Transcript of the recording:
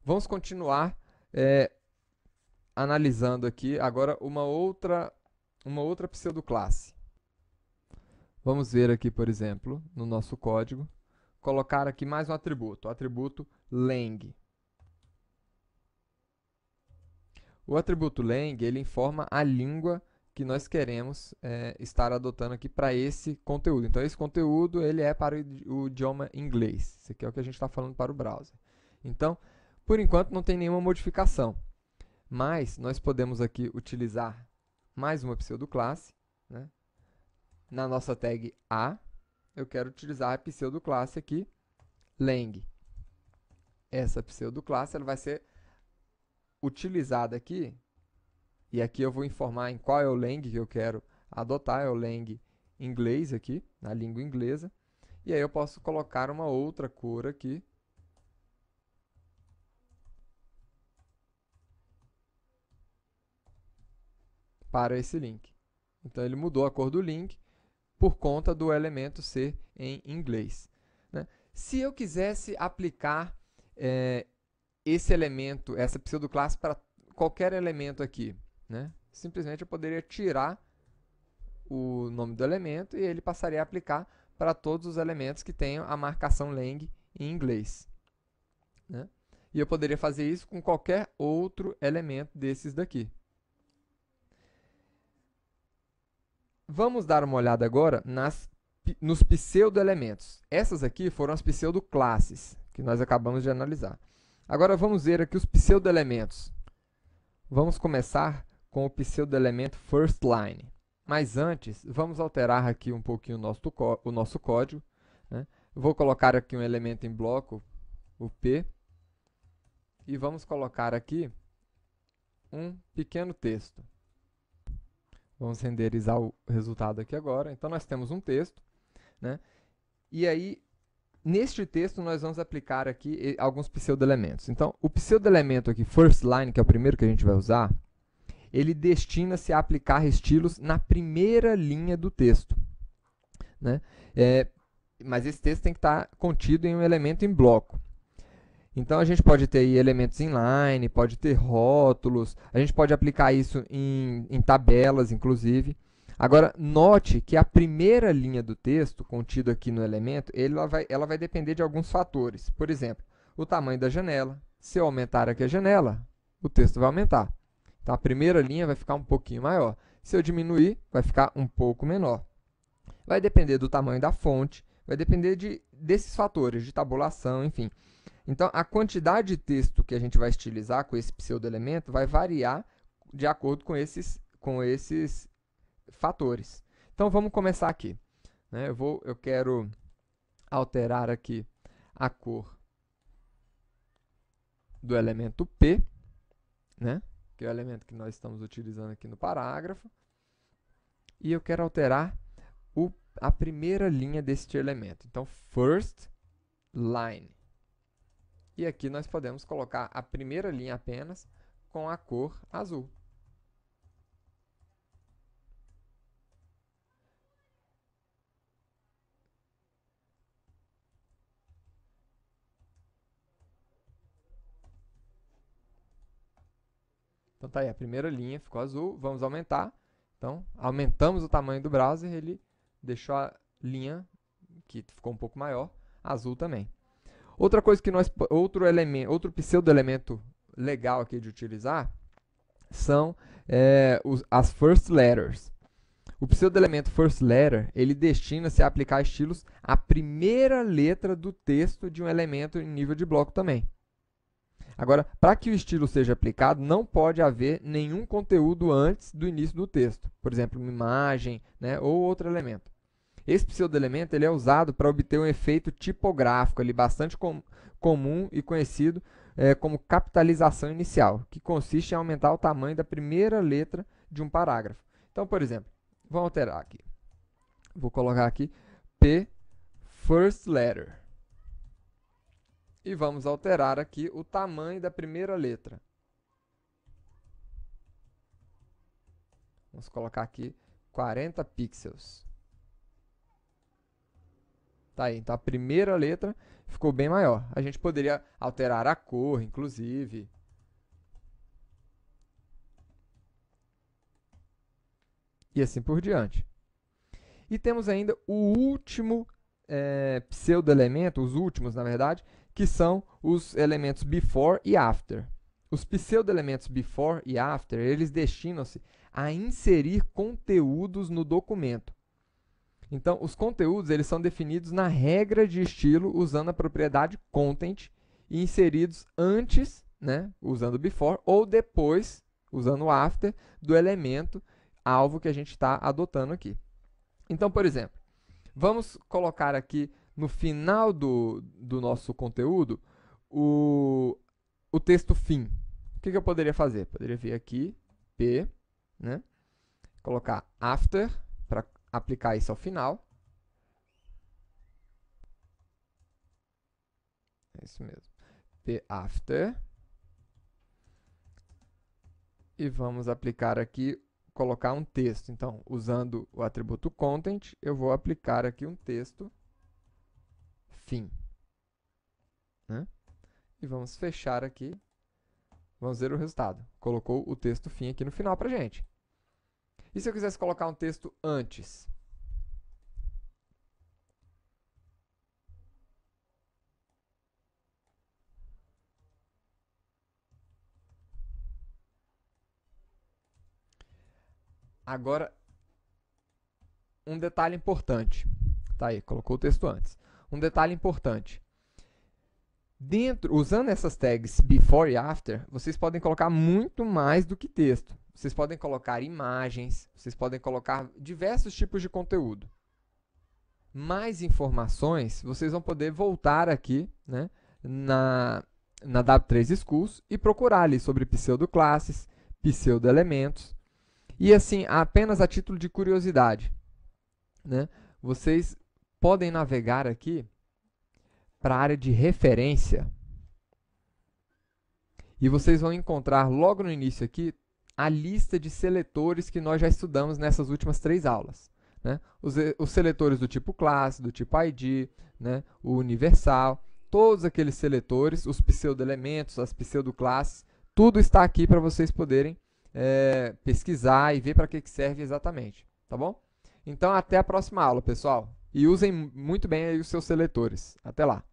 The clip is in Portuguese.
Vamos continuar analisando aqui agora uma outra pseudoclasse. Vamos ver aqui, por exemplo, no nosso código, colocar aqui mais um atributo, o atributo lang. O atributo lang, ele informa a língua que nós queremos estar adotando aqui para esse conteúdo. Então, esse conteúdo ele é para o idioma inglês. Isso aqui é o que a gente está falando para o browser. Então, por enquanto, não tem nenhuma modificação. Mas nós podemos aqui utilizar mais uma pseudoclasse, né? Na nossa tag A, eu quero utilizar a pseudoclasse aqui, lang. Essa pseudoclasse ela vai ser utilizada aqui, e aqui eu vou informar em qual é o lang que eu quero adotar, é o lang inglês aqui, na língua inglesa, e aí eu posso colocar uma outra cor aqui, para esse link. Então ele mudou a cor do link por conta do elemento ser em inglês, né? Se eu quisesse aplicar esse elemento, essa pseudoclasse para qualquer elemento aqui, né? Simplesmente eu poderia tirar o nome do elemento e ele passaria a aplicar para todos os elementos que tenham a marcação lang em inglês, né? E eu poderia fazer isso com qualquer outro elemento desses daqui. Vamos dar uma olhada agora nos pseudo-elementos. Essas aqui foram as pseudo-classes que nós acabamos de analisar. Agora vamos ver aqui os pseudo-elementos. Vamos começar com o pseudo-elemento firstLine. Mas antes, vamos alterar aqui um pouquinho o nosso código, né? Vou colocar aqui um elemento em bloco, o P, e vamos colocar aqui um pequeno texto. Vamos renderizar o resultado aqui agora. Então, nós temos um texto, né? E aí, neste texto, nós vamos aplicar aqui alguns pseudo-elementos. Então, o pseudo-elemento aqui, firstLine, que é o primeiro que a gente vai usar, ele destina-se a aplicar estilos na primeira linha do texto, né? Mas esse texto tem que estar contido em um elemento em bloco. Então, a gente pode ter aí elementos inline, pode ter rótulos, a gente pode aplicar isso em tabelas, inclusive. Agora, note que a primeira linha do texto, contida aqui no elemento, ela vai depender de alguns fatores. Por exemplo, o tamanho da janela. Se eu aumentar aqui a janela, o texto vai aumentar. Então, a primeira linha vai ficar um pouquinho maior. Se eu diminuir, vai ficar um pouco menor. Vai depender do tamanho da fonte, vai depender desses fatores, de tabulação, enfim. Então, a quantidade de texto que a gente vai estilizar com esse pseudo-elemento vai variar de acordo com esses fatores. Então, vamos começar aqui, né? Eu quero alterar aqui a cor do elemento P, né? Que é o elemento que nós estamos utilizando aqui no parágrafo. E eu quero alterar a primeira linha deste elemento. Então, first line. E aqui nós podemos colocar a primeira linha apenas com a cor azul. Então tá aí, a primeira linha ficou azul, vamos aumentar. Então, aumentamos o tamanho do browser, ele deixou a linha, que ficou um pouco maior, azul também. Outra coisa que outro pseudo-elemento legal aqui de utilizar são as first letters. O pseudo-elemento first letter, ele destina-se a aplicar estilos à primeira letra do texto de um elemento em nível de bloco também. Agora, para que o estilo seja aplicado, não pode haver nenhum conteúdo antes do início do texto. Por exemplo, uma imagem, né, ou outro elemento. Esse pseudo-elemento ele é usado para obter um efeito tipográfico ali, bastante comum e conhecido como capitalização inicial, que consiste em aumentar o tamanho da primeira letra de um parágrafo. Então, por exemplo, vamos alterar aqui. Vou colocar aqui P first letter. E vamos alterar aqui o tamanho da primeira letra. Vamos colocar aqui 40 pixels. Tá aí. Então, a primeira letra ficou bem maior. A gente poderia alterar a cor, inclusive. E assim por diante. E temos ainda o último pseudo-elemento, os últimos, na verdade, que são os elementos before e after. Os pseudo-elementos before e after, eles destinam-se a inserir conteúdos no documento. Então, os conteúdos eles são definidos na regra de estilo usando a propriedade content e inseridos antes, né, usando before, ou depois, usando after, do elemento alvo que a gente está adotando aqui. Então, por exemplo, vamos colocar aqui no final do nosso conteúdo o texto fim. O que eu poderia fazer? Poderia vir aqui, P, né, colocar after, para aplicar isso ao final. É isso mesmo. P after. E vamos aplicar aqui, colocar um texto. Então, usando o atributo content, eu vou aplicar aqui um texto fim. Né? E vamos fechar aqui. Vamos ver o resultado. Colocou o texto fim aqui no final para a gente. E se eu quisesse colocar um texto antes? Agora, um detalhe importante. Tá aí, colocou o texto antes. Um detalhe importante. Usando essas tags before e after, vocês podem colocar muito mais do que texto. Vocês podem colocar imagens, vocês podem colocar diversos tipos de conteúdo. Mais informações, vocês vão poder voltar aqui, né, na W3 Schools e procurar ali sobre pseudoclasses, pseudoelementos. E assim, apenas a título de curiosidade, né, vocês podem navegar aqui para a área de referência e vocês vão encontrar logo no início aqui a lista de seletores que nós já estudamos nessas últimas 3 aulas. Né? Os seletores do tipo classe, do tipo ID, né? O universal, todos aqueles seletores, os pseudo-elementos, as pseudo-classes, tudo está aqui para vocês poderem pesquisar e ver para que serve exatamente. Tá bom? Então, até a próxima aula, pessoal. E usem muito bem aí os seus seletores. Até lá!